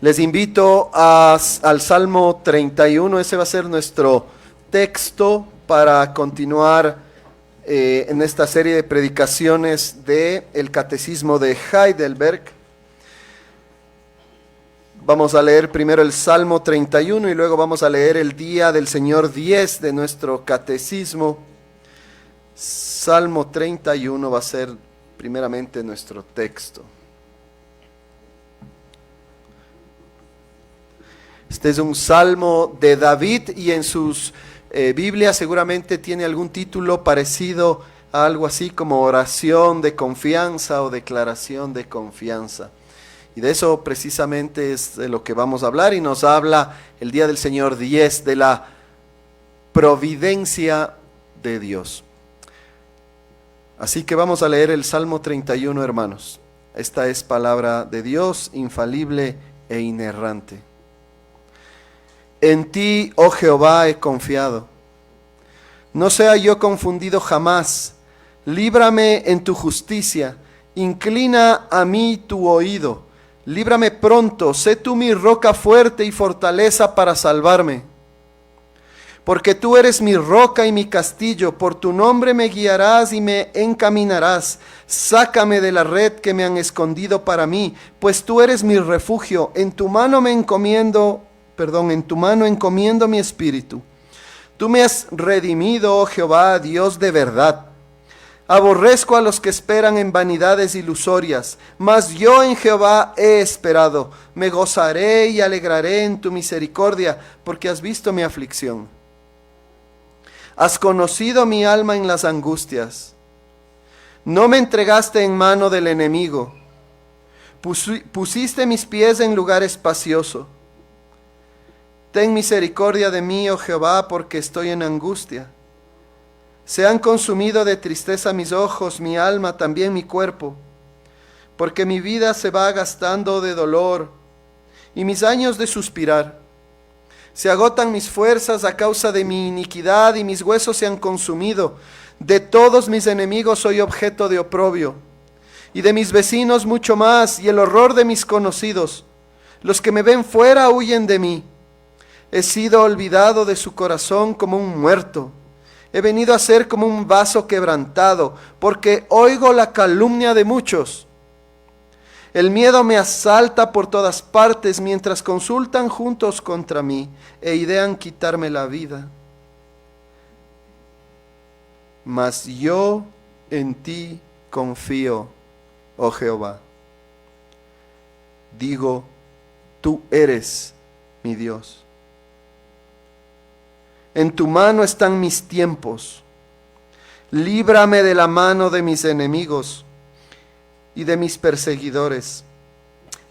Les invito al Salmo 31, ese va a ser nuestro texto para continuar en esta serie de predicaciones del Catecismo de Heidelberg. Vamos a leer primero el Salmo 31 y luego vamos a leer el Día del Señor 10 de nuestro Catecismo. Salmo 31 va a ser primeramente nuestro texto. Este es un salmo de David y en sus Biblias seguramente tiene algún título parecido a algo así como oración de confianza o declaración de confianza. Y de eso precisamente es de lo que vamos a hablar y nos habla el Día del Señor 10 de la providencia de Dios. Así que vamos a leer el Salmo 31, hermanos. Esta es palabra de Dios, infalible e inerrante. En ti, oh Jehová, he confiado. No sea yo confundido jamás. Líbrame en tu justicia. Inclina a mí tu oído. Líbrame pronto. Sé tú mi roca fuerte y fortaleza para salvarme. Porque tú eres mi roca y mi castillo. Por tu nombre me guiarás y me encaminarás. Sácame de la red que me han escondido para mí. Pues tú eres mi refugio. En tu mano encomiendo mi espíritu. Tú me has redimido, oh Jehová, Dios de verdad. Aborrezco a los que esperan en vanidades ilusorias, mas yo en Jehová he esperado. Me gozaré y alegraré en tu misericordia, porque has visto mi aflicción. Has conocido mi alma en las angustias. No me entregaste en mano del enemigo. Pusiste mis pies en lugar espacioso. Ten misericordia de mí, oh Jehová, porque estoy en angustia. Se han consumido de tristeza mis ojos, mi alma, también mi cuerpo, porque mi vida se va gastando de dolor y mis años de suspirar. Se agotan mis fuerzas a causa de mi iniquidad y mis huesos se han consumido. De todos mis enemigos soy objeto de oprobio, y de mis vecinos mucho más, y el horror de mis conocidos. Los que me ven fuera huyen de mí. He sido olvidado de su corazón como un muerto. He venido a ser como un vaso quebrantado, porque oigo la calumnia de muchos. El miedo me asalta por todas partes mientras consultan juntos contra mí e idean quitarme la vida. Mas yo en ti confío, oh Jehová. Digo, tú eres mi Dios. En tu mano están mis tiempos. Líbrame de la mano de mis enemigos y de mis perseguidores.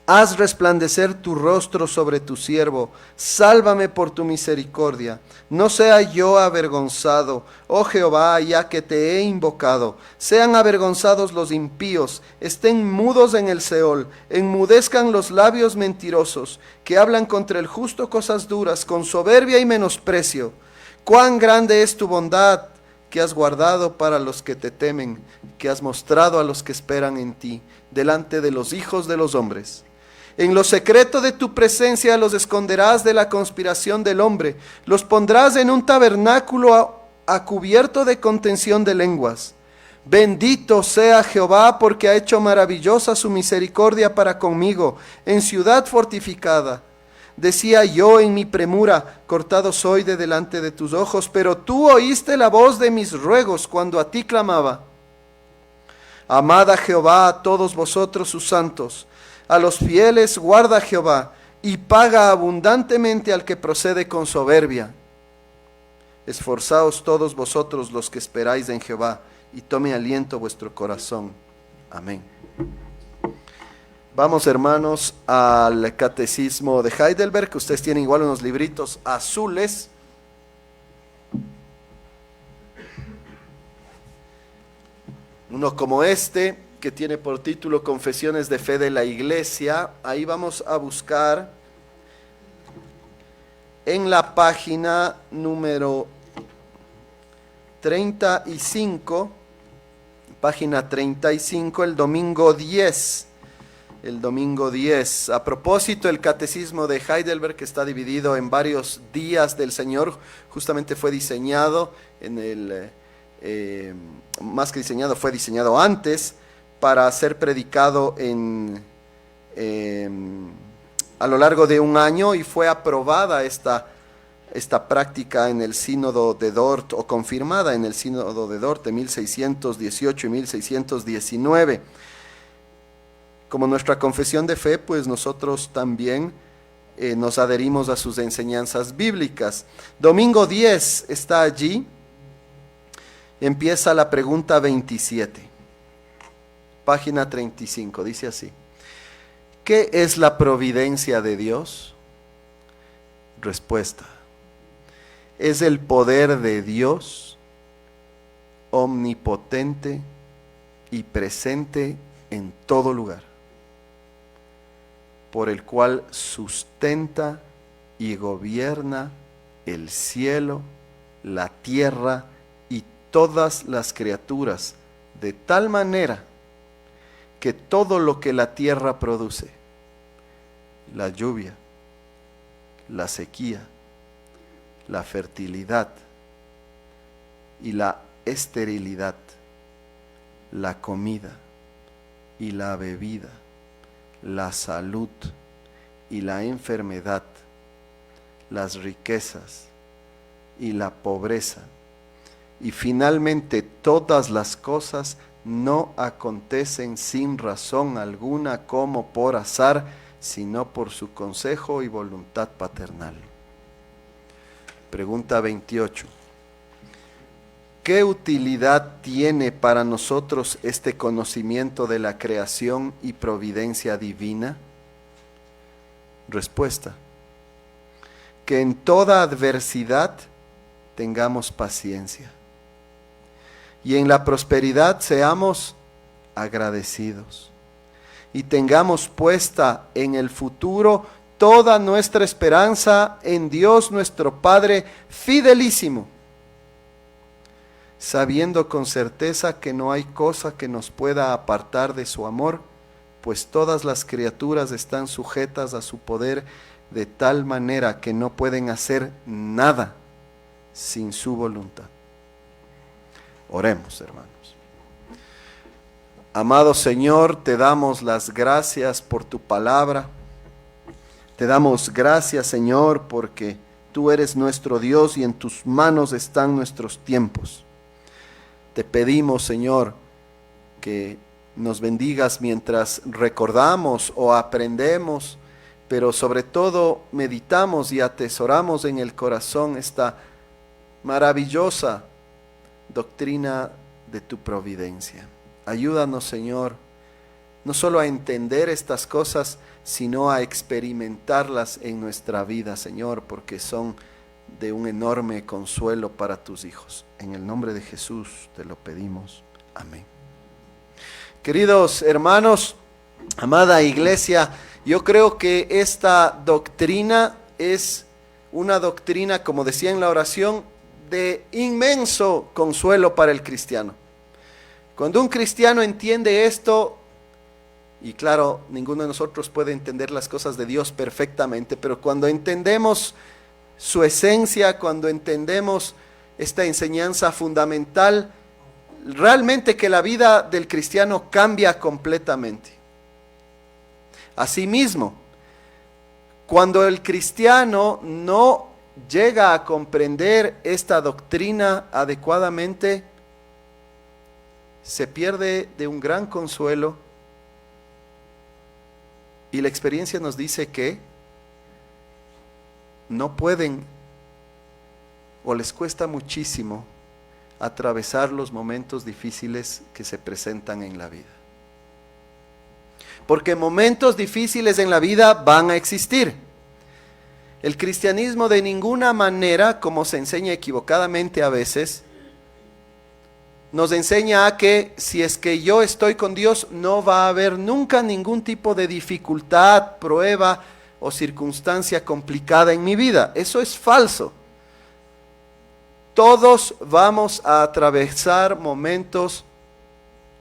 Haz resplandecer tu rostro sobre tu siervo. Sálvame por tu misericordia. No sea yo avergonzado, oh Jehová, ya que te he invocado. Sean avergonzados los impíos, estén mudos en el Seol, enmudezcan los labios mentirosos, que hablan contra el justo cosas duras, con soberbia y menosprecio. Cuán grande es tu bondad que has guardado para los que te temen, que has mostrado a los que esperan en ti, delante de los hijos de los hombres. En lo secreto de tu presencia los esconderás de la conspiración del hombre, los pondrás en un tabernáculo a cubierto de contención de lenguas. Bendito sea Jehová, porque ha hecho maravillosa su misericordia para conmigo, en ciudad fortificada. Decía yo en mi premura, cortado soy de delante de tus ojos, pero tú oíste la voz de mis ruegos cuando a ti clamaba. Amad a Jehová a todos vosotros sus santos, a los fieles guarda Jehová, y paga abundantemente al que procede con soberbia. Esforzaos todos vosotros los que esperáis en Jehová, y tome aliento vuestro corazón. Amén. Vamos, hermanos, al Catecismo de Heidelberg, que ustedes tienen igual unos libritos azules. Uno como este, que tiene por título Confesiones de Fe de la Iglesia. Ahí vamos a buscar en la página número 35, página 35, el domingo 10 el domingo 10. A propósito, el catecismo de Heidelberg, que está dividido en varios días del Señor, justamente fue diseñado más que diseñado, fue diseñado antes para ser predicado a lo largo de un año, y fue aprobada esta práctica en el Sínodo de Dort, o confirmada en el Sínodo de Dort de 1618 y 1619. Como nuestra confesión de fe, pues nosotros también nos adherimos a sus enseñanzas bíblicas. Domingo 10 está allí. Empieza la pregunta 27, página 35, dice así: ¿qué es la providencia de Dios? Respuesta: es el poder de Dios, omnipotente y presente en todo lugar, por el cual sustenta y gobierna el cielo, la tierra y todas las criaturas, de tal manera que todo lo que la tierra produce, la lluvia, la sequía, la fertilidad y la esterilidad, la comida y la bebida, la salud y la enfermedad, las riquezas y la pobreza, y finalmente todas las cosas no acontecen sin razón alguna como por azar, sino por su consejo y voluntad paternal. Pregunta 28. ¿Qué utilidad tiene para nosotros este conocimiento de la creación y providencia divina? Respuesta: que en toda adversidad tengamos paciencia, y en la prosperidad seamos agradecidos, y tengamos puesta en el futuro toda nuestra esperanza en Dios nuestro Padre fidelísimo, sabiendo con certeza que no hay cosa que nos pueda apartar de su amor, pues todas las criaturas están sujetas a su poder, de tal manera que no pueden hacer nada sin su voluntad. Oremos, hermanos. Amado Señor, te damos las gracias por tu palabra. Te damos gracias, Señor, porque tú eres nuestro Dios y en tus manos están nuestros tiempos. Te pedimos, Señor, que nos bendigas mientras recordamos o aprendemos, pero sobre todo meditamos y atesoramos en el corazón esta maravillosa doctrina de tu providencia. Ayúdanos, Señor, no solo a entender estas cosas, sino a experimentarlas en nuestra vida, Señor, porque son de un enorme consuelo para tus hijos. En el nombre de Jesús te lo pedimos. Amén. Queridos hermanos, amada iglesia, yo creo que esta doctrina es una doctrina, como decía en la oración, de inmenso consuelo para el cristiano. Cuando un cristiano entiende esto, y claro, ninguno de nosotros puede entender las cosas de Dios perfectamente, pero cuando entendemos su esencia, cuando entendemos esta enseñanza fundamental, realmente que la vida del cristiano cambia completamente. Asimismo, cuando el cristiano no llega a comprender esta doctrina adecuadamente, se pierde de un gran consuelo, y la experiencia nos dice que no pueden o les cuesta muchísimo atravesar los momentos difíciles que se presentan en la vida. Porque momentos difíciles en la vida van a existir. El cristianismo de ninguna manera, como se enseña equivocadamente a veces, nos enseña a que si es que yo estoy con Dios, no va a haber nunca ningún tipo de dificultad, prueba o circunstancia complicada en mi vida. Eso es falso. Todos vamos a atravesar momentos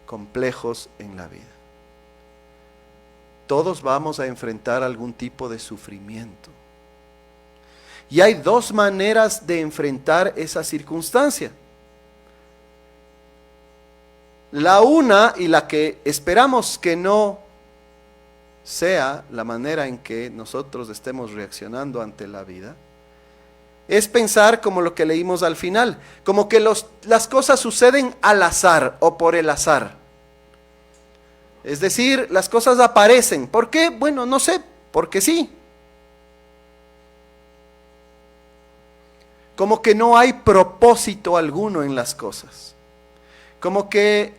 complejos en la vida. todos vamos a enfrentar algún tipo de sufrimiento. Y hay dos maneras de enfrentar esa circunstancia. La una, y la que esperamos que no sea la manera en que nosotros estemos reaccionando ante la vida, es pensar como lo que leímos al final, como que las cosas suceden al azar o por el azar. Es decir, las cosas aparecen. ¿Por qué? Bueno, no sé, porque sí. Como que no hay propósito alguno en las cosas. Como que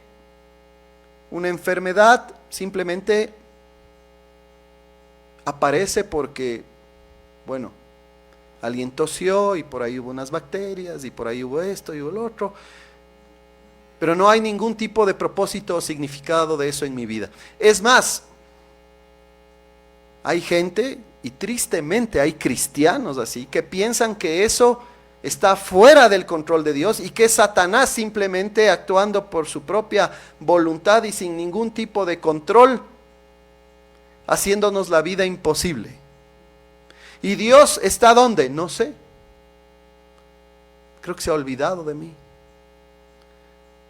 una enfermedad simplemente aparece porque, bueno, alguien tosió y por ahí hubo unas bacterias y por ahí hubo esto y hubo lo otro. Pero no hay ningún tipo de propósito o significado de eso en mi vida. Es más, hay gente, y tristemente hay cristianos así, que piensan que eso está fuera del control de Dios y que es Satanás simplemente actuando por su propia voluntad y sin ningún tipo de control, haciéndonos la vida imposible. ¿Y Dios está dónde? No sé. Creo que se ha olvidado de mí.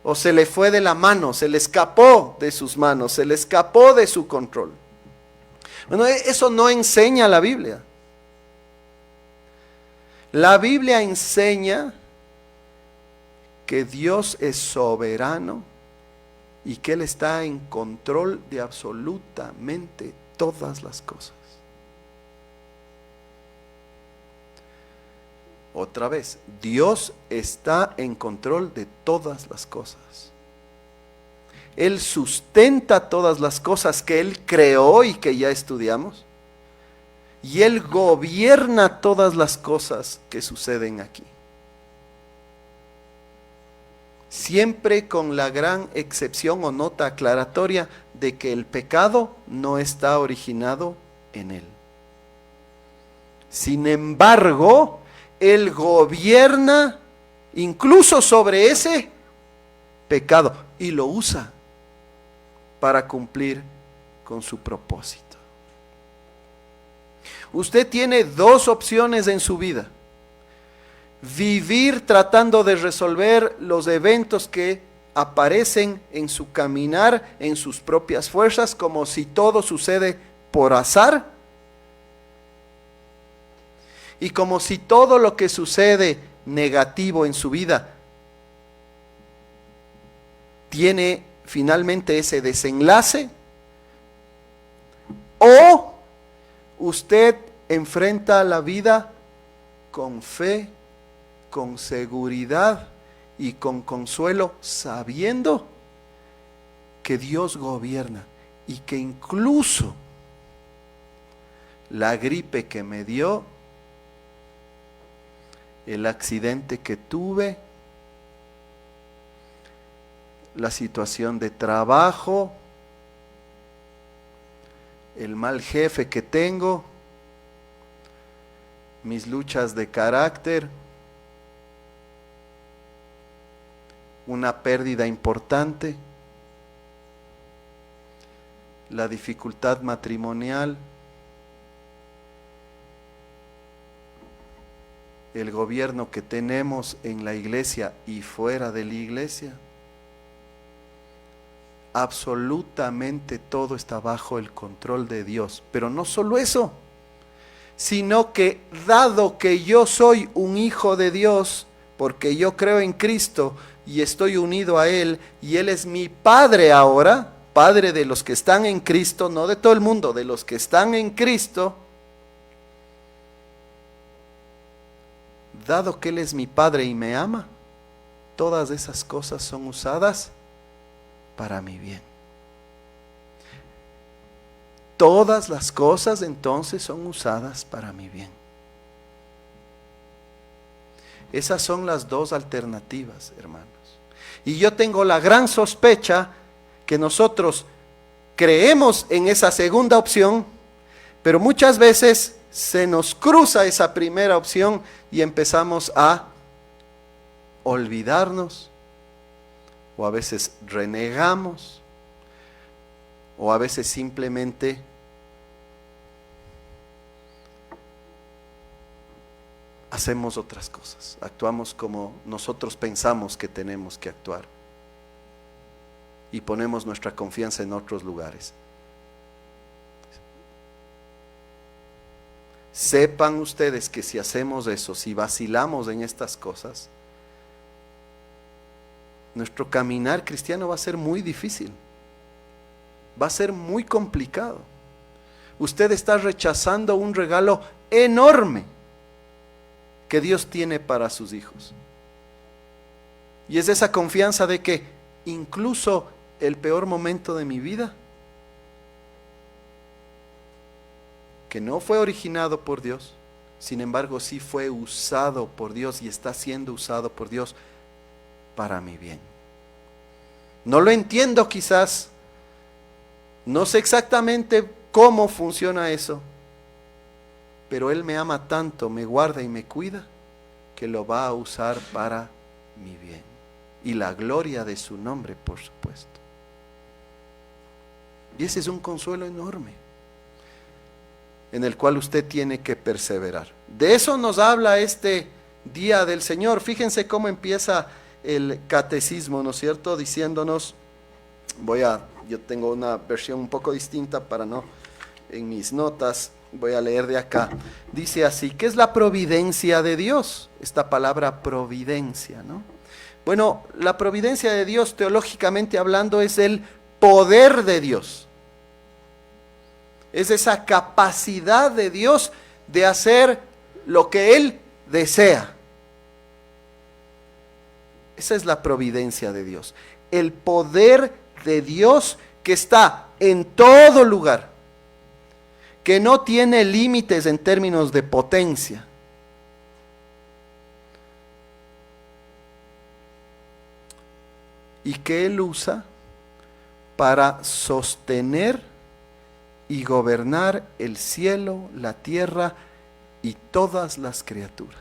O se le fue de la mano, se le escapó de sus manos, se le escapó de su control. Bueno, eso no enseña la Biblia. La Biblia enseña que Dios es soberano y que Él está en control de absolutamente todas las cosas. Otra vez, Dios está en control de todas las cosas. Él sustenta todas las cosas que Él creó y que ya estudiamos. Y Él gobierna todas las cosas que suceden aquí. Siempre con la gran excepción o nota aclaratoria de que el pecado no está originado en Él. Sin embargo, Él gobierna incluso sobre ese pecado y lo usa para cumplir con su propósito. Usted tiene dos opciones en su vida: vivir tratando de resolver los eventos que aparecen en su caminar, en sus propias fuerzas, como si todo sucede por azar, y como si todo lo que sucede negativo en su vida tiene finalmente ese desenlace, o usted enfrenta la vida con fe, con seguridad y con consuelo, sabiendo que Dios gobierna y que incluso la gripe que me dio, el accidente que tuve, la situación de trabajo, el mal jefe que tengo, mis luchas de carácter, una pérdida importante, la dificultad matrimonial, el gobierno que tenemos en la iglesia y fuera de la iglesia. Absolutamente todo está bajo el control de Dios. Pero no solo eso, sino que dado que yo soy un hijo de Dios, porque yo creo en Cristo y estoy unido a Él, y Él es mi Padre ahora, Padre de los que están en Cristo, no de todo el mundo, de los que están en Cristo, dado que Él es mi Padre y me ama, todas esas cosas son usadas para mi bien. Todas las cosas entonces son usadas para mi bien. Esas son las dos alternativas, hermanos. Y yo tengo la gran sospecha que nosotros creemos en esa segunda opción, pero muchas veces se nos cruza esa primera opción y empezamos a olvidarnos, o a veces renegamos, o a veces simplemente hacemos otras cosas, actuamos como nosotros pensamos que tenemos que actuar y ponemos nuestra confianza en otros lugares. Sepan ustedes que si hacemos eso, si vacilamos en estas cosas, nuestro caminar cristiano va a ser muy difícil, va a ser muy complicado. Usted está rechazando un regalo enorme que Dios tiene para sus hijos. Y es esa confianza de que incluso el peor momento de mi vida, que no fue originado por Dios, sin embargo sí fue usado por Dios y está siendo usado por Dios para mi bien. No lo entiendo quizás, no sé exactamente cómo funciona eso, pero Él me ama tanto, me guarda y me cuida, que lo va a usar para mi bien y la gloria de su nombre, por supuesto. Y ese es un consuelo enorme en el cual usted tiene que perseverar. De eso nos habla este día del Señor. Fíjense cómo empieza el catecismo, ¿no es cierto? Diciéndonos, yo tengo una versión un poco distinta para no, en mis notas, voy a leer de acá. Dice así, ¿qué es la providencia de Dios? Esta palabra providencia, ¿no? Bueno, la providencia de Dios, teológicamente hablando, es el poder de Dios. Es esa capacidad de Dios de hacer lo que Él desea. Esa es la providencia de Dios. El poder de Dios que está en todo lugar, que no tiene límites en términos de potencia. Y que Él usa para sostener y gobernar el cielo, la tierra y todas las criaturas.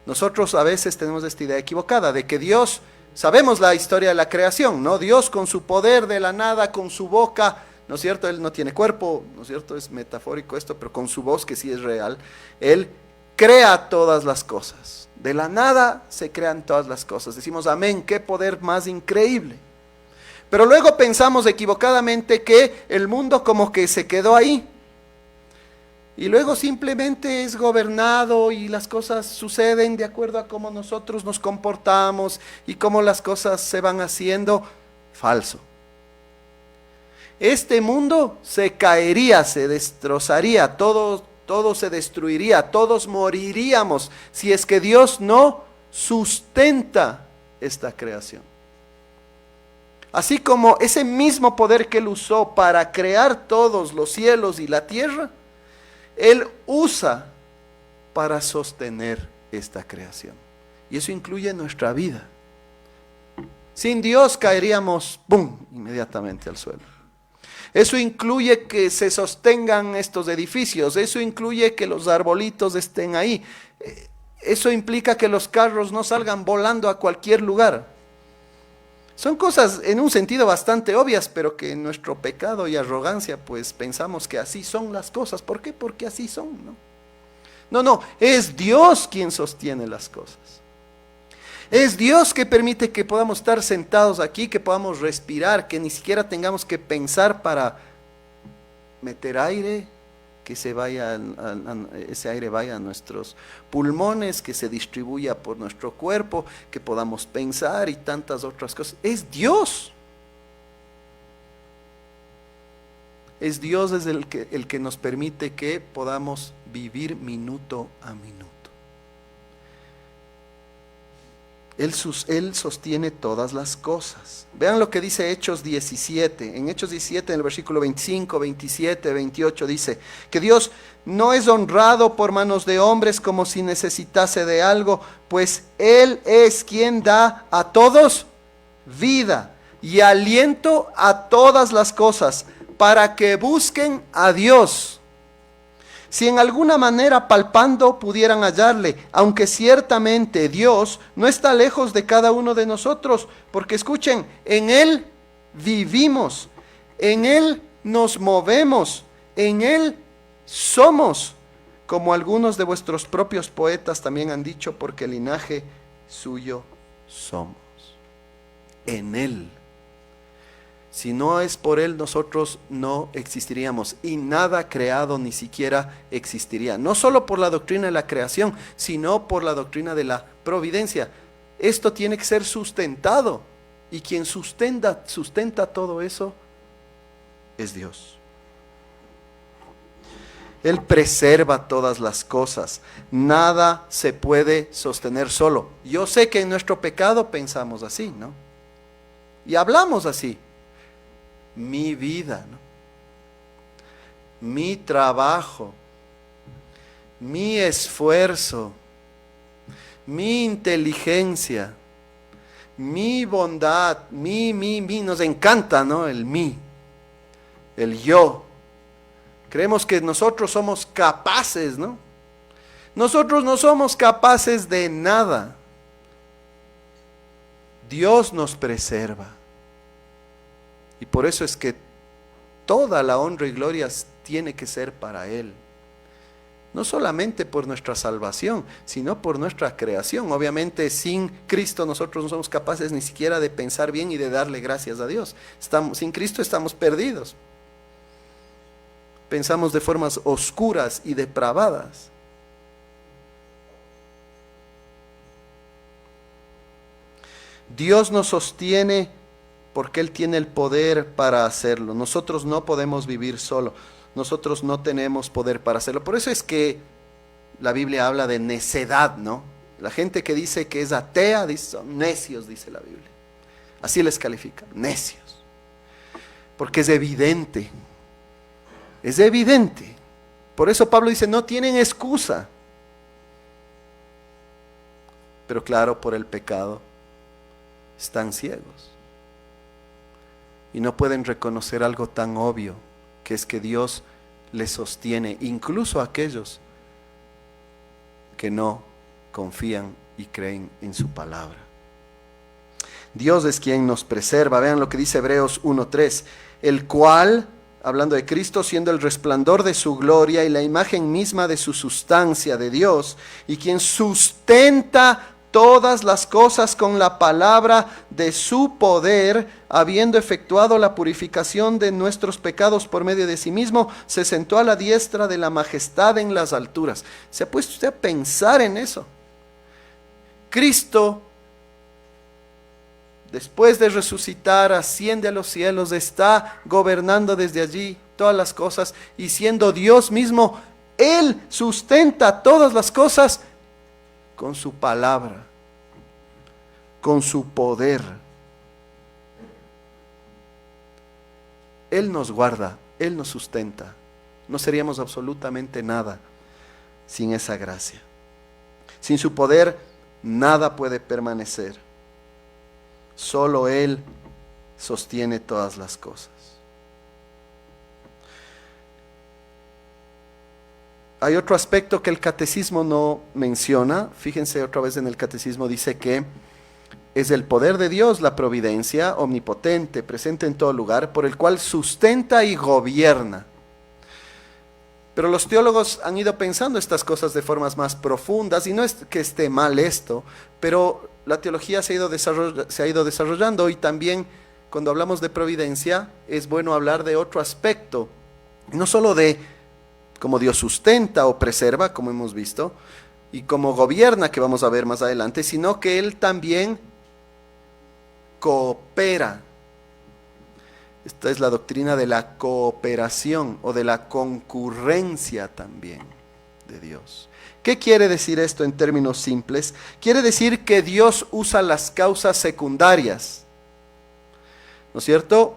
Nosotros a veces tenemos esta idea equivocada de que Dios, sabemos la historia de la creación, ¿no? Dios con su poder de la nada, con su boca, ¿no es cierto? Él no tiene cuerpo, ¿no es cierto? Es metafórico esto, pero con su voz, que sí es real, Él crea todas las cosas. De la nada se crean todas las cosas. Decimos, amén, qué poder más increíble. Pero luego pensamos equivocadamente que el mundo como que se quedó ahí. Y luego simplemente es gobernado y las cosas suceden de acuerdo a cómo nosotros nos comportamos y cómo las cosas se van haciendo. Falso. Este mundo se caería, se destrozaría, todo se destruiría, todos moriríamos si es que Dios no sustenta esta creación. Así como ese mismo poder que Él usó para crear todos los cielos y la tierra, Él usa para sostener esta creación. Y eso incluye nuestra vida. Sin Dios caeríamos, ¡pum!, inmediatamente al suelo. Eso incluye que se sostengan estos edificios, eso incluye que los arbolitos estén ahí, eso implica que los carros no salgan volando a cualquier lugar. Son cosas en un sentido bastante obvias, pero que en nuestro pecado y arrogancia pues pensamos que así son las cosas. ¿Por qué? Porque así son, ¿no? No, es Dios quien sostiene las cosas. Es Dios que permite que podamos estar sentados aquí, que podamos respirar, que ni siquiera tengamos que pensar para meter aire, que ese aire vaya a nuestros pulmones, que se distribuya por nuestro cuerpo, que podamos pensar y tantas otras cosas. Es Dios. Es Dios el que nos permite que podamos vivir minuto a minuto. Él sostiene todas las cosas. Vean lo que dice Hechos 17. En Hechos 17, en el versículo 25, 27, 28, dice que Dios no es honrado por manos de hombres como si necesitase de algo, pues Él es quien da a todos vida y aliento a todas las cosas para que busquen a Dios. Si en alguna manera palpando pudieran hallarle, aunque ciertamente Dios no está lejos de cada uno de nosotros, porque escuchen, en Él vivimos, en Él nos movemos, en Él somos. como algunos de vuestros propios poetas también han dicho, porque linaje suyo somos. En Él. Si no es por Él, nosotros no existiríamos, y nada creado ni siquiera existiría. No solo por la doctrina de la creación, sino por la doctrina de la providencia. Esto tiene que ser sustentado, y quien sustenta todo eso es Dios. Él preserva todas las cosas. Nada se puede sostener solo. Yo sé que en nuestro pecado pensamos así, ¿no? Y hablamos así. Mi vida, ¿no? Mi trabajo, mi esfuerzo, mi inteligencia, mi bondad, mi, nos encanta, ¿no? El mí, el yo. Creemos que nosotros somos capaces, ¿no? Nosotros no somos capaces de nada. Dios nos preserva. Y por eso es que toda la honra y gloria tiene que ser para Él. No solamente por nuestra salvación, sino por nuestra creación. Obviamente sin Cristo nosotros no somos capaces ni siquiera de pensar bien y de darle gracias a Dios. Sin Cristo estamos perdidos. Pensamos de formas oscuras y depravadas. Dios nos sostiene porque Él tiene el poder para hacerlo. Nosotros no podemos vivir solo. Nosotros no tenemos poder para hacerlo. Por eso es que la Biblia habla de necedad, ¿no? La gente que dice que es atea, son necios, dice la Biblia. Así les califica, necios. Porque es evidente. Es evidente. Por eso Pablo dice, no tienen excusa. Pero claro, por el pecado están ciegos. Y no pueden reconocer algo tan obvio, que es que Dios les sostiene, incluso a aquellos que no confían y creen en su palabra. Dios es quien nos preserva. Vean lo que dice Hebreos 1:3, el cual, hablando de Cristo, siendo el resplandor de su gloria y la imagen misma de su sustancia de Dios, y quien sustenta todas las cosas con la palabra de su poder, habiendo efectuado la purificación de nuestros pecados por medio de sí mismo, se sentó a la diestra de la majestad en las alturas. ¿Se ha puesto usted a pensar en eso? Cristo, después de resucitar, asciende a los cielos, está gobernando desde allí todas las cosas, y siendo Dios mismo, Él sustenta todas las cosas con su palabra, con su poder. Él nos guarda, Él nos sustenta. No seríamos absolutamente nada sin esa gracia. Sin su poder, nada puede permanecer. Solo Él sostiene todas las cosas. Hay otro aspecto que el catecismo no menciona. Fíjense otra vez en el catecismo, dice que es el poder de Dios, la providencia omnipotente, presente en todo lugar, por el cual sustenta y gobierna. Pero los teólogos han ido pensando estas cosas de formas más profundas, y no es que esté mal esto, pero la teología se ha ido desarrollando, y también cuando hablamos de providencia es bueno hablar de otro aspecto, no solo de cómo Dios sustenta o preserva, como hemos visto, y cómo gobierna, que vamos a ver más adelante, sino que Él también coopera. Esta es la doctrina de la cooperación o de la concurrencia también de Dios. ¿Qué quiere decir esto en términos simples? Quiere decir que Dios usa las causas secundarias, ¿no es cierto?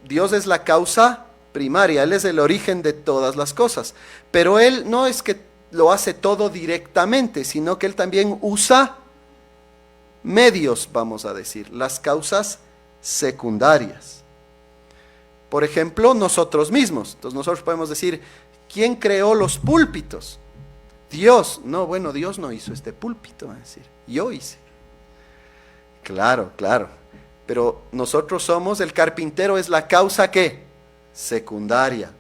Dios es la causa primaria, Él es el origen de todas las cosas, pero Él no es que lo hace todo directamente, sino que Él también usa medios, vamos a decir, las causas secundarias. Por ejemplo, nosotros mismos. Entonces nosotros podemos decir, ¿quién creó los púlpitos? Dios. No, bueno, Dios no hizo este púlpito, va a decir, yo hice. Claro, claro, pero nosotros somos, el carpintero es la causa ¿qué? Secundaria,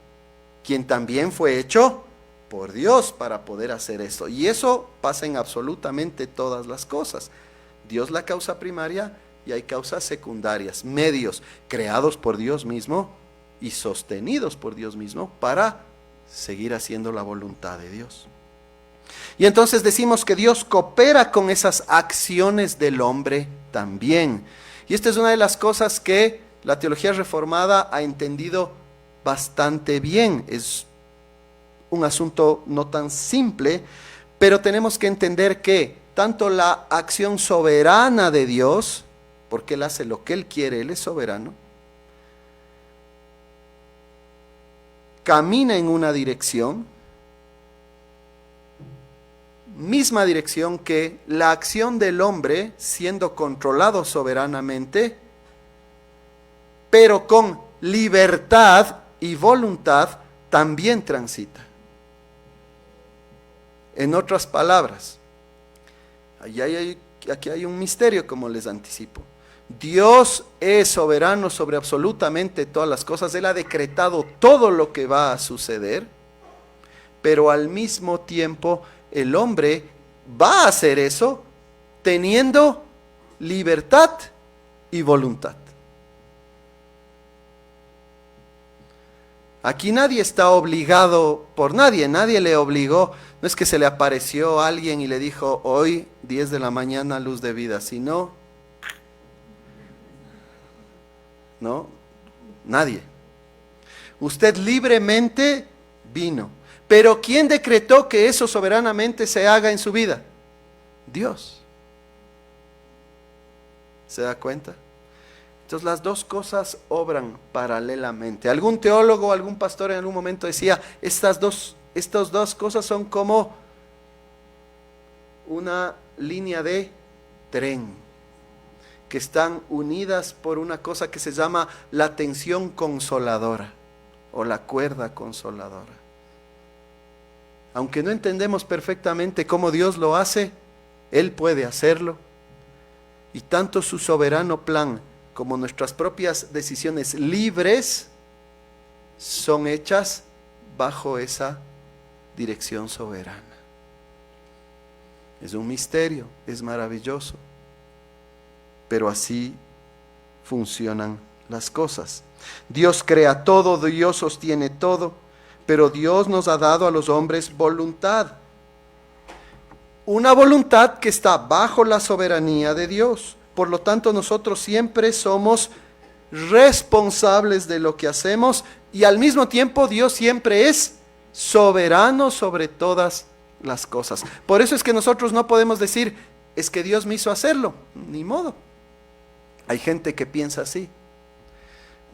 quien también fue hecho por Dios para poder hacer esto. Y eso pasa en absolutamente todas las cosas. Dios la causa primaria y hay causas secundarias, medios creados por Dios mismo y sostenidos por Dios mismo para seguir haciendo la voluntad de Dios. Y entonces decimos que Dios coopera con esas acciones del hombre también. Y esta es una de las cosas que la teología reformada ha entendido bastante bien. Es un asunto no tan simple, pero tenemos que entender que tanto la acción soberana de Dios, porque Él hace lo que Él quiere, Él es soberano, camina en una dirección, misma dirección que la acción del hombre, siendo controlado soberanamente, pero con libertad y voluntad, también transita. En otras palabras, aquí hay un misterio, como les anticipo. Dios es soberano sobre absolutamente todas las cosas. Él ha decretado todo lo que va a suceder, pero al mismo tiempo el hombre va a hacer eso teniendo libertad y voluntad. Aquí nadie está obligado por nadie, nadie le obligó. No es que se le apareció a alguien y le dijo, hoy 10 de la mañana luz de vida, sino, no, nadie. Usted libremente vino. Pero ¿quién decretó que eso soberanamente se haga en su vida? Dios. ¿Se da cuenta? Entonces las dos cosas obran paralelamente. Algún teólogo, algún pastor en algún momento decía, estas dos cosas son como una línea de tren que están unidas por una cosa que se llama la tensión consoladora o la cuerda consoladora. Aunque no entendemos perfectamente cómo Dios lo hace, Él puede hacerlo. Y tanto su soberano plan como nuestras propias decisiones libres son hechas bajo esa dirección soberana. Es un misterio, es maravilloso, pero así funcionan las cosas. Dios crea todo, Dios sostiene todo, pero Dios nos ha dado a los hombres voluntad. Una voluntad que está bajo la soberanía de Dios. Por lo tanto, nosotros siempre somos responsables de lo que hacemos y al mismo tiempo Dios siempre es soberano sobre todas las cosas. Por eso es que nosotros no podemos decir, es que Dios me hizo hacerlo. Ni modo. Hay gente que piensa así.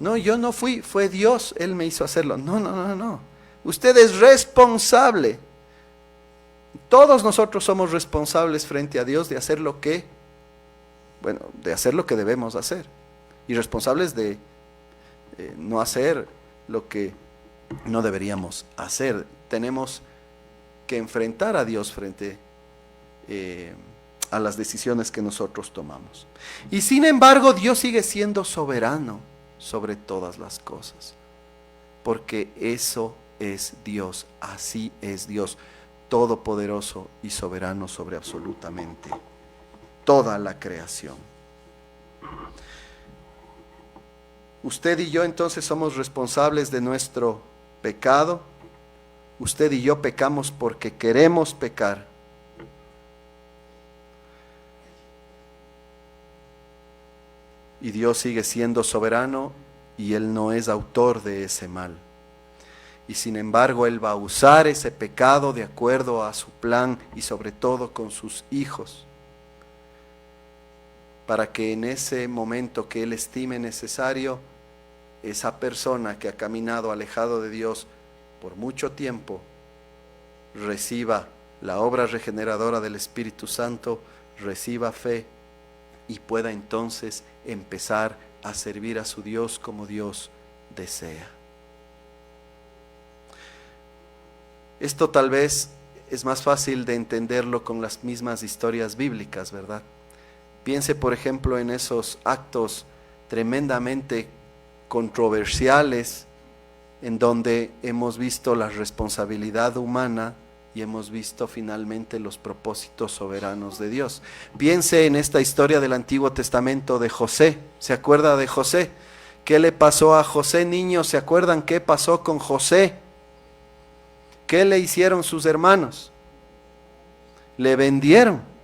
No, yo no fui, fue Dios, Él me hizo hacerlo. No. Usted es responsable. Todos nosotros somos responsables frente a Dios de hacer lo que debemos hacer. Y responsables de no hacer lo que no deberíamos hacer. Tenemos que enfrentar a Dios frente a las decisiones que nosotros tomamos. Y sin embargo, Dios sigue siendo soberano sobre todas las cosas. Porque eso es Dios, así es Dios, todopoderoso y soberano sobre absolutamente toda la creación. Usted y yo entonces somos responsables de nuestro pecado. Usted y yo pecamos porque queremos pecar. Y Dios sigue siendo soberano y Él no es autor de ese mal. Y sin embargo, Él va a usar ese pecado de acuerdo a su plan y sobre todo con sus hijos, para que en ese momento que Él estime necesario, esa persona que ha caminado alejado de Dios por mucho tiempo, reciba la obra regeneradora del Espíritu Santo, reciba fe y pueda entonces empezar a servir a su Dios como Dios desea. Esto tal vez es más fácil de entenderlo con las mismas historias bíblicas, ¿verdad? Piense, por ejemplo, en esos actos tremendamente controversiales en donde hemos visto la responsabilidad humana y hemos visto finalmente los propósitos soberanos de Dios. Piense en esta historia del Antiguo Testamento de José. ¿Se acuerda de José? ¿Qué le pasó a José, niños? ¿Se acuerdan qué pasó con José? ¿Qué le hicieron sus hermanos? Le vendieron.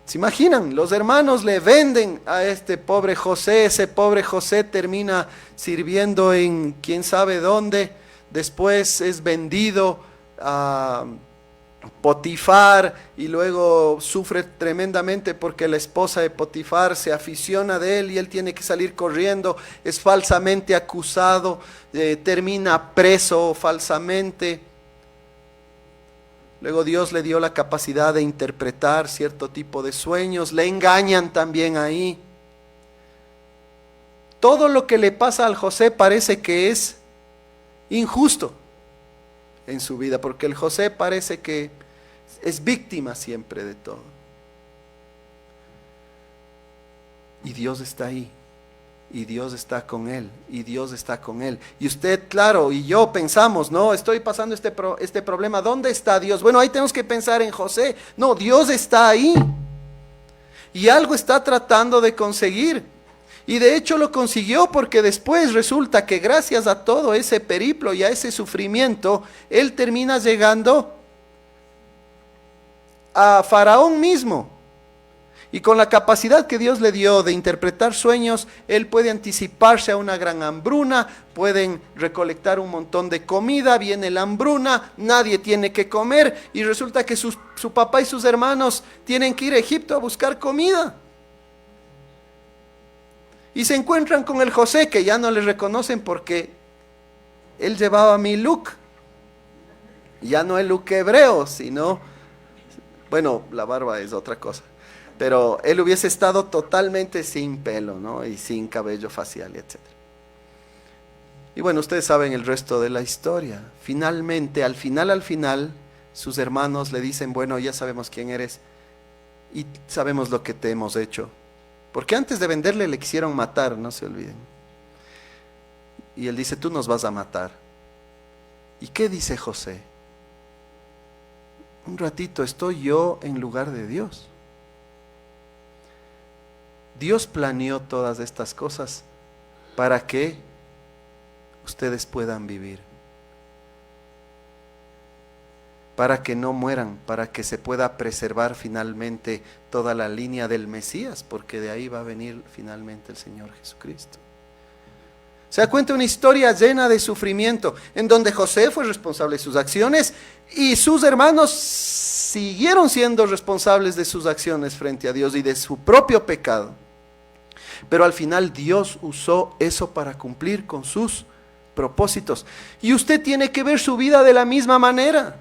¿Se imaginan? Los hermanos le venden a este pobre José. Ese pobre José termina sirviendo en quién sabe dónde. Después es vendido a Potifar y luego sufre tremendamente porque la esposa de Potifar se aficiona de él y él tiene que salir corriendo. Es falsamente acusado, termina preso falsamente. Luego Dios le dio la capacidad de interpretar cierto tipo de sueños, le engañan también ahí. Todo lo que le pasa al José parece que es injusto en su vida, porque el José parece que es víctima siempre de todo. Y Dios está ahí. Y Dios está con él, y Dios está con él. Y usted, claro, y yo pensamos, no, estoy pasando este problema, ¿dónde está Dios? Bueno, ahí tenemos que pensar en José. No, Dios está ahí. Y algo está tratando de conseguir. Y de hecho lo consiguió porque después resulta que gracias a todo ese periplo y a ese sufrimiento, él termina llegando a Faraón mismo. Y con la capacidad que Dios le dio de interpretar sueños, él puede anticiparse a una gran hambruna, pueden recolectar un montón de comida, viene la hambruna, nadie tiene que comer y resulta que su papá y sus hermanos tienen que ir a Egipto a buscar comida. Y se encuentran con el José, que ya no le reconocen porque él llevaba mi look, ya no el look hebreo, sino, bueno, la barba es otra cosa. Pero él hubiese estado totalmente sin pelo, ¿no? Y sin cabello facial, etc. Y bueno, ustedes saben el resto de la historia. Finalmente, al final, sus hermanos le dicen, bueno, ya sabemos quién eres y sabemos lo que te hemos hecho. Porque antes de venderle le quisieron matar, no se olviden. Y él dice, tú nos vas a matar. ¿Y qué dice José? Un ratito, estoy yo en lugar de Dios. Dios planeó todas estas cosas para que ustedes puedan vivir, para que no mueran, para que se pueda preservar finalmente toda la línea del Mesías, porque de ahí va a venir finalmente el Señor Jesucristo. Se da cuenta, una historia llena de sufrimiento, en donde José fue responsable de sus acciones y sus hermanos siguieron siendo responsables de sus acciones frente a Dios y de su propio pecado. Pero al final Dios usó eso para cumplir con sus propósitos. Y usted tiene que ver su vida de la misma manera,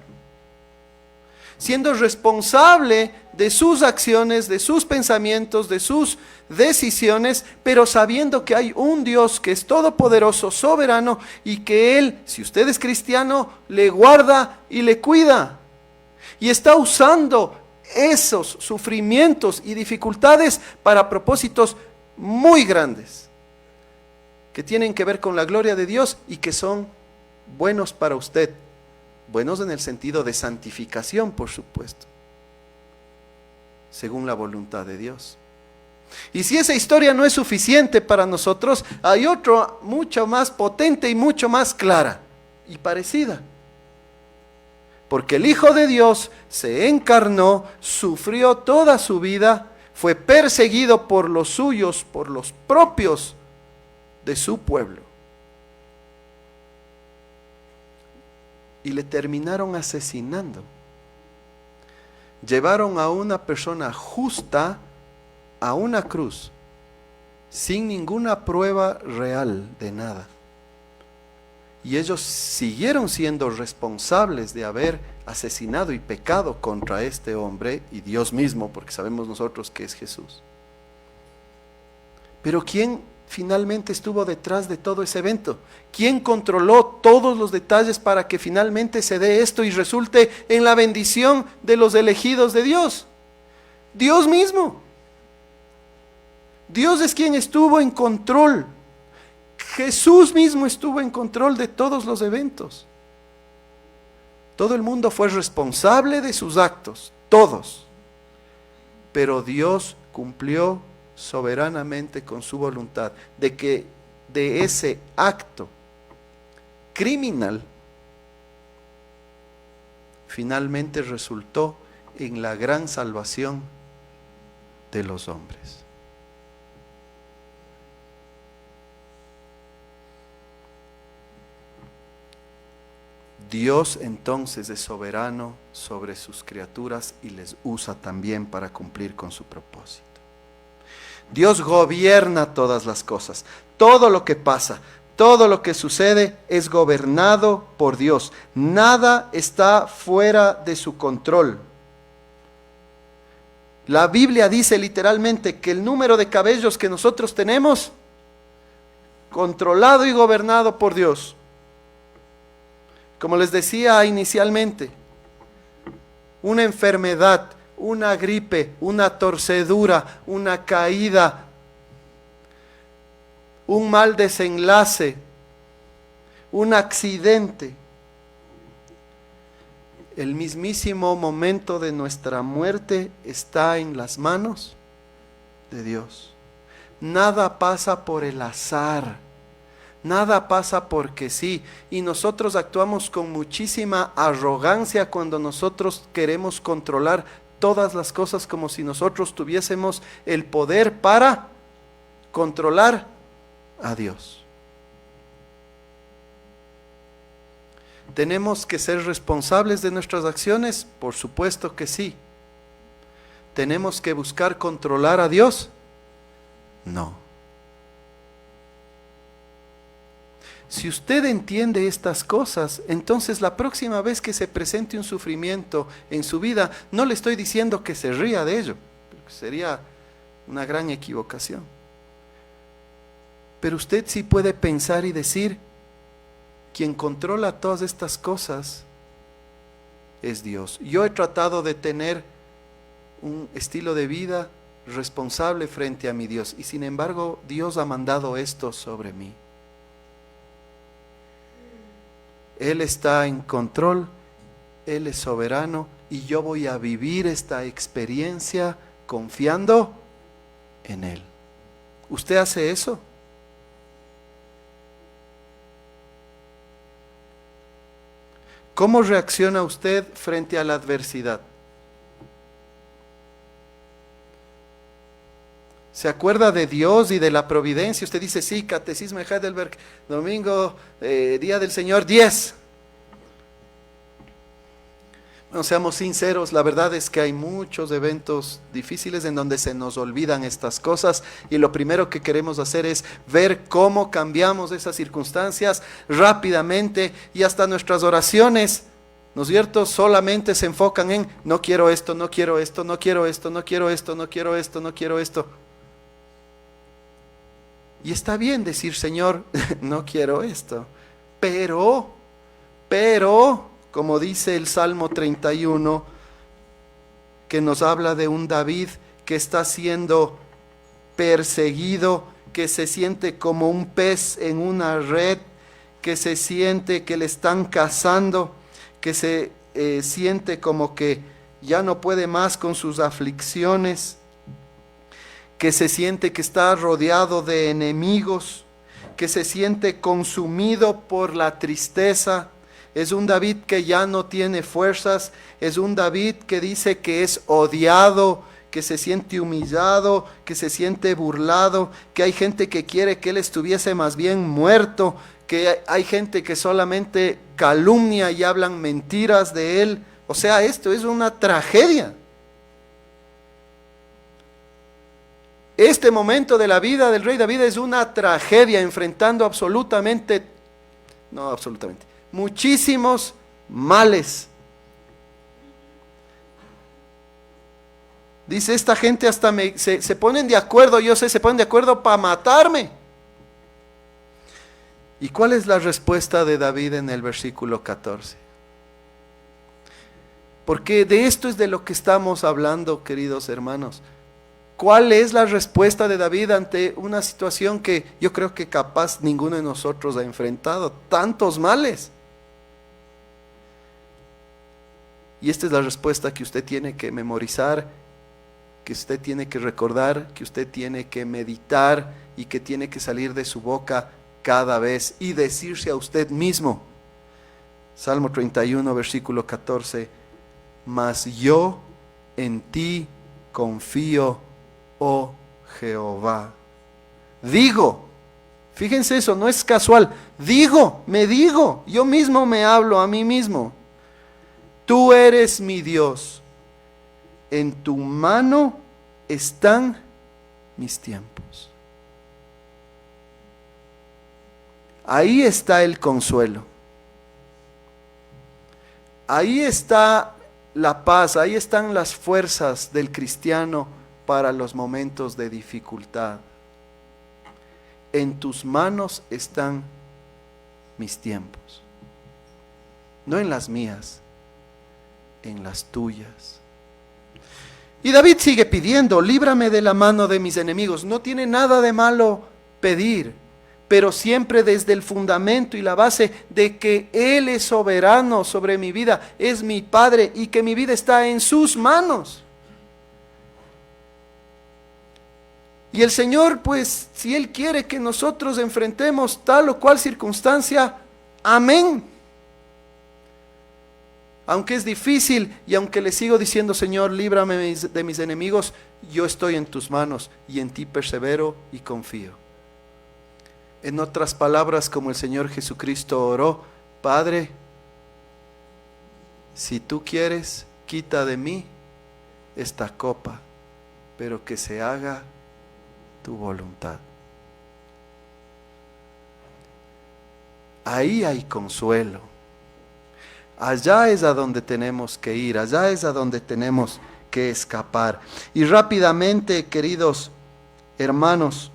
siendo responsable de sus acciones, de sus pensamientos, de sus decisiones, pero sabiendo que hay un Dios que es todopoderoso, soberano, y que Él, si usted es cristiano, le guarda y le cuida. Y está usando esos sufrimientos y dificultades para propósitos muy grandes, que tienen que ver con la gloria de Dios y que son buenos para usted. Buenos en el sentido de santificación, por supuesto, según la voluntad de Dios. Y si esa historia no es suficiente para nosotros, hay otra mucho más potente y mucho más clara y parecida. Porque el Hijo de Dios se encarnó, sufrió toda su vida, fue perseguido por los suyos, por los propios de su pueblo. Y le terminaron asesinando. Llevaron a una persona justa a una cruz, sin ninguna prueba real de nada. Y ellos siguieron siendo responsables de haber asesinado y pecado contra este hombre y Dios mismo, porque sabemos nosotros que es Jesús. Pero ¿quién finalmente estuvo detrás de todo ese evento? ¿Quién controló todos los detalles para que finalmente se dé esto y resulte en la bendición de los elegidos de Dios? Dios mismo. Dios es quien estuvo en control. Jesús mismo estuvo en control de todos los eventos. Todo el mundo fue responsable de sus actos, todos. Pero Dios cumplió soberanamente con su voluntad de que de ese acto criminal finalmente resultó en la gran salvación de los hombres. Dios entonces es soberano sobre sus criaturas y les usa también para cumplir con su propósito. Dios gobierna todas las cosas. Todo lo que pasa, todo lo que sucede es gobernado por Dios. Nada está fuera de su control. La Biblia dice literalmente que el número de cabellos que nosotros tenemos, controlado y gobernado por Dios. Como les decía inicialmente, una enfermedad, una gripe, una torcedura, una caída, un mal desenlace, un accidente, el mismísimo momento de nuestra muerte está en las manos de Dios. Nada pasa por el azar. Nada pasa porque sí, y nosotros actuamos con muchísima arrogancia cuando nosotros queremos controlar todas las cosas como si nosotros tuviésemos el poder para controlar a Dios. ¿Tenemos que ser responsables de nuestras acciones? Por supuesto que sí. ¿Tenemos que buscar controlar a Dios? No. Si usted entiende estas cosas, entonces la próxima vez que se presente un sufrimiento en su vida, no le estoy diciendo que se ría de ello, porque sería una gran equivocación. Pero usted sí puede pensar y decir, quien controla todas estas cosas es Dios. Yo he tratado de tener un estilo de vida responsable frente a mi Dios, y sin embargo Dios ha mandado esto sobre mí. Él está en control, Él es soberano y yo voy a vivir esta experiencia confiando en Él. ¿Usted hace eso? ¿Cómo reacciona usted frente a la adversidad? ¿Se acuerda de Dios y de la providencia? Usted dice, sí, Catecismo de Heidelberg, domingo, Día del Señor, 10. Bueno, seamos sinceros, la verdad es que hay muchos eventos difíciles en donde se nos olvidan estas cosas y lo primero que queremos hacer es ver cómo cambiamos esas circunstancias rápidamente y hasta nuestras oraciones, ¿no es cierto?, solamente se enfocan en no quiero esto, no quiero esto, no quiero esto, no quiero esto, no quiero esto, no quiero esto. Y está bien decir, Señor, no quiero esto, pero, como dice el Salmo 31, que nos habla de un David que está siendo perseguido, que se siente como un pez en una red, que se siente que le están cazando, que se siente como que ya no puede más con sus aflicciones, que se siente que está rodeado de enemigos, que se siente consumido por la tristeza. Es un David que ya no tiene fuerzas, es un David que dice que es odiado, que se siente humillado, que se siente burlado, que hay gente que quiere que él estuviese más bien muerto, que hay gente que solamente calumnia y hablan mentiras de él. O sea, esto es una tragedia. Este momento de la vida del rey David es una tragedia, enfrentando muchísimos males. Dice, esta gente hasta se ponen de acuerdo, yo sé, se ponen de acuerdo para matarme. ¿Y cuál es la respuesta de David en el versículo 14? Porque de esto es de lo que estamos hablando, queridos hermanos. ¿Cuál es la respuesta de David ante una situación que yo creo que capaz ninguno de nosotros ha enfrentado? Tantos males. Y esta es la respuesta que usted tiene que memorizar, que usted tiene que recordar, que usted tiene que meditar y que tiene que salir de su boca cada vez y decirse a usted mismo. Salmo 31, versículo 14. Mas yo en ti confío, oh Jehová. Digo, fíjense eso, no es casual. Me digo, yo mismo me hablo a mí mismo. Tú eres mi Dios. En tu mano están mis tiempos. Ahí está el consuelo. Ahí está la paz, ahí están las fuerzas del cristiano para los momentos de dificultad. En tus manos están mis tiempos. No en las mías, en las tuyas. Y David sigue pidiendo, líbrame de la mano de mis enemigos. No tiene nada de malo pedir, pero siempre desde el fundamento y la base de que Él es soberano sobre mi vida, es mi Padre y que mi vida está en sus manos. Y el Señor, pues, si Él quiere que nosotros enfrentemos tal o cual circunstancia, amén. Aunque es difícil y aunque le sigo diciendo, Señor, líbrame de mis enemigos, yo estoy en tus manos y en ti persevero y confío. En otras palabras, como el Señor Jesucristo oró, Padre, si tú quieres, quita de mí esta copa, pero que se haga tu voluntad. Ahí hay consuelo. Allá es a donde tenemos que ir, allá es a donde tenemos que escapar. Y rápidamente, queridos hermanos,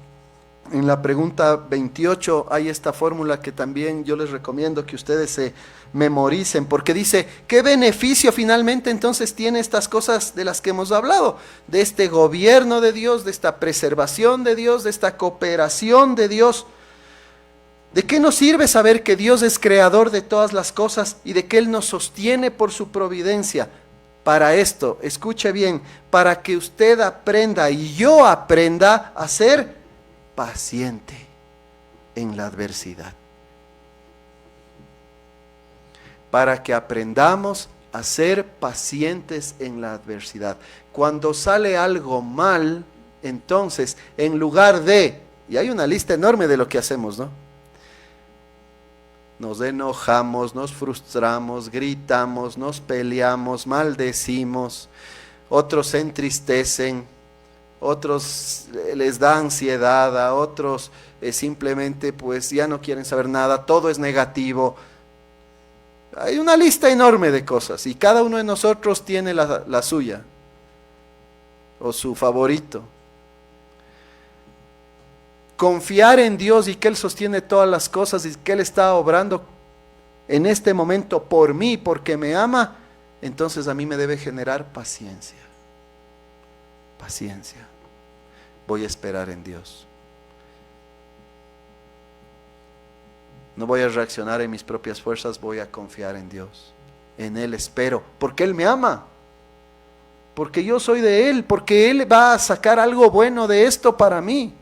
en la pregunta 28 hay esta fórmula que también yo les recomiendo que ustedes se memoricen, porque dice, ¿qué beneficio finalmente entonces tiene estas cosas de las que hemos hablado? De este gobierno de Dios, de esta preservación de Dios, de esta cooperación de Dios. ¿De qué nos sirve saber que Dios es creador de todas las cosas y de que Él nos sostiene por su providencia? Para esto, escuche bien, para que usted aprenda y yo aprenda a ser paciente en la adversidad. Para que aprendamos a ser pacientes en la adversidad. Cuando sale algo mal, entonces, en lugar de, y hay una lista enorme de lo que hacemos, ¿no? Nos enojamos, nos frustramos, gritamos, nos peleamos, maldecimos, otros se entristecen, otros les da ansiedad, a otros simplemente pues ya no quieren saber nada, todo es negativo. Hay una lista enorme de cosas y cada uno de nosotros tiene la suya o su favorito. Confiar en Dios y que Él sostiene todas las cosas y que Él está obrando en este momento por mí, porque me ama, entonces a mí me debe generar paciencia. Paciencia. Voy a esperar en Dios. No voy a reaccionar en mis propias fuerzas, voy a confiar en Dios. En Él espero, porque Él me ama. Porque yo soy de Él, porque Él va a sacar algo bueno de esto para mí.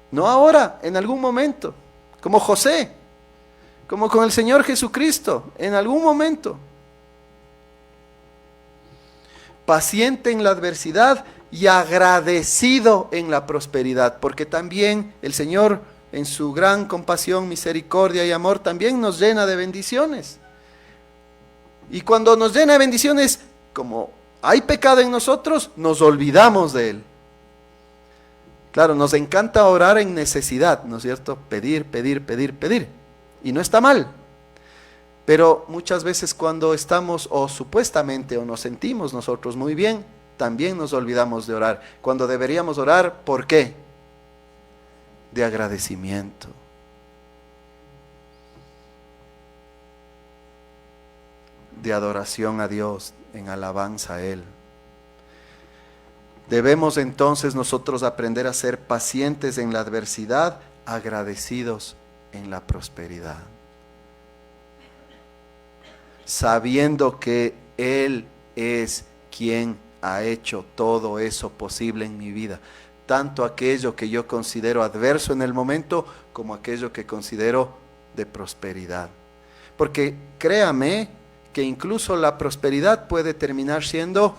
No ahora, en algún momento, como José, como con el Señor Jesucristo, en algún momento. Paciente en la adversidad y agradecido en la prosperidad, porque también el Señor, en su gran compasión, misericordia y amor, también nos llena de bendiciones. Y cuando nos llena de bendiciones, como hay pecado en nosotros, nos olvidamos de Él. Claro, nos encanta orar en necesidad, ¿no es cierto? Pedir, pedir, pedir, pedir. Y no está mal. Pero muchas veces cuando estamos o supuestamente o nos sentimos nosotros muy bien, también nos olvidamos de orar. Cuando deberíamos orar, ¿por qué? De agradecimiento. De adoración a Dios, en alabanza a Él. Debemos entonces nosotros aprender a ser pacientes en la adversidad, agradecidos en la prosperidad, sabiendo que Él es quien ha hecho todo eso posible en mi vida, tanto aquello que yo considero adverso en el momento como aquello que considero de prosperidad. Porque créame que incluso la prosperidad puede terminar siendo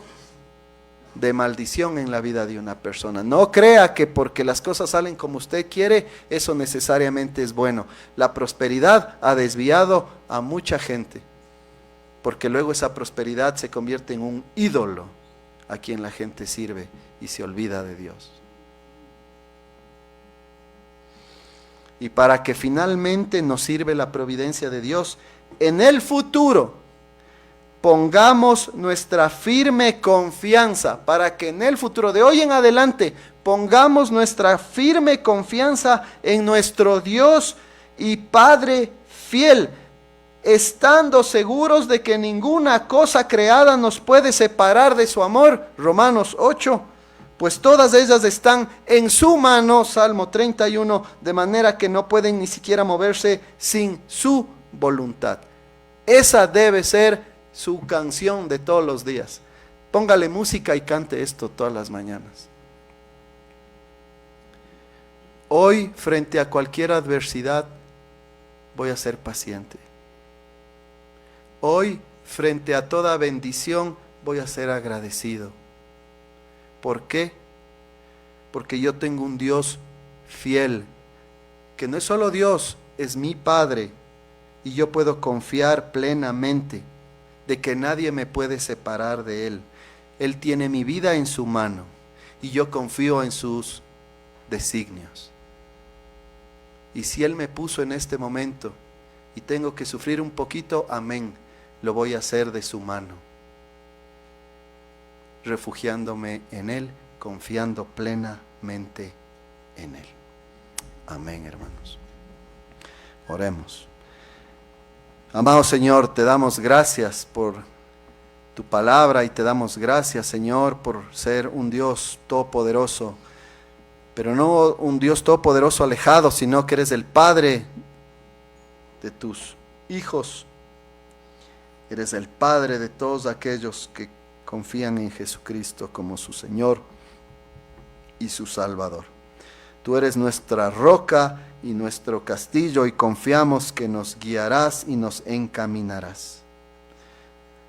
de maldición en la vida de una persona. No crea que porque las cosas salen como usted quiere, eso necesariamente es bueno. La prosperidad ha desviado a mucha gente, porque luego esa prosperidad se convierte en un ídolo a quien la gente sirve y se olvida de Dios. Y para que finalmente nos sirve la providencia de Dios, en el futuro pongamos nuestra firme confianza, para que en el futuro, de hoy en adelante, pongamos nuestra firme confianza en nuestro Dios y Padre fiel, estando seguros de que ninguna cosa creada nos puede separar de su amor. Romanos 8, pues todas ellas están en su mano, Salmo 31, de manera que no pueden ni siquiera moverse sin su voluntad. Esa debe ser su canción de todos los días. Póngale música y cante esto todas las mañanas. Hoy, frente a cualquier adversidad, voy a ser paciente. Hoy, frente a toda bendición, voy a ser agradecido. ¿Por qué? Porque yo tengo un Dios fiel, que no es solo Dios, es mi Padre, y yo puedo confiar plenamente de que nadie me puede separar de Él. Él tiene mi vida en su mano y yo confío en sus designios. Y si Él me puso en este momento y tengo que sufrir un poquito, amén, lo voy a hacer de su mano, refugiándome en Él, confiando plenamente en Él. Amén, hermanos. Oremos. Amado Señor, te damos gracias por tu palabra y te damos gracias, Señor, por ser un Dios todopoderoso, pero no un Dios todopoderoso alejado, sino que eres el Padre de tus hijos. Eres el Padre de todos aquellos que confían en Jesucristo como su Señor y su Salvador. Tú eres nuestra roca y nuestro castillo y confiamos que nos guiarás y nos encaminarás.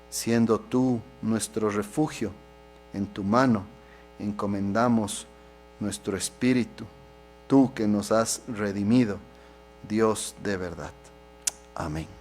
Siendo tú nuestro refugio, en tu mano encomendamos nuestro espíritu, tú que nos has redimido, Dios de verdad. Amén.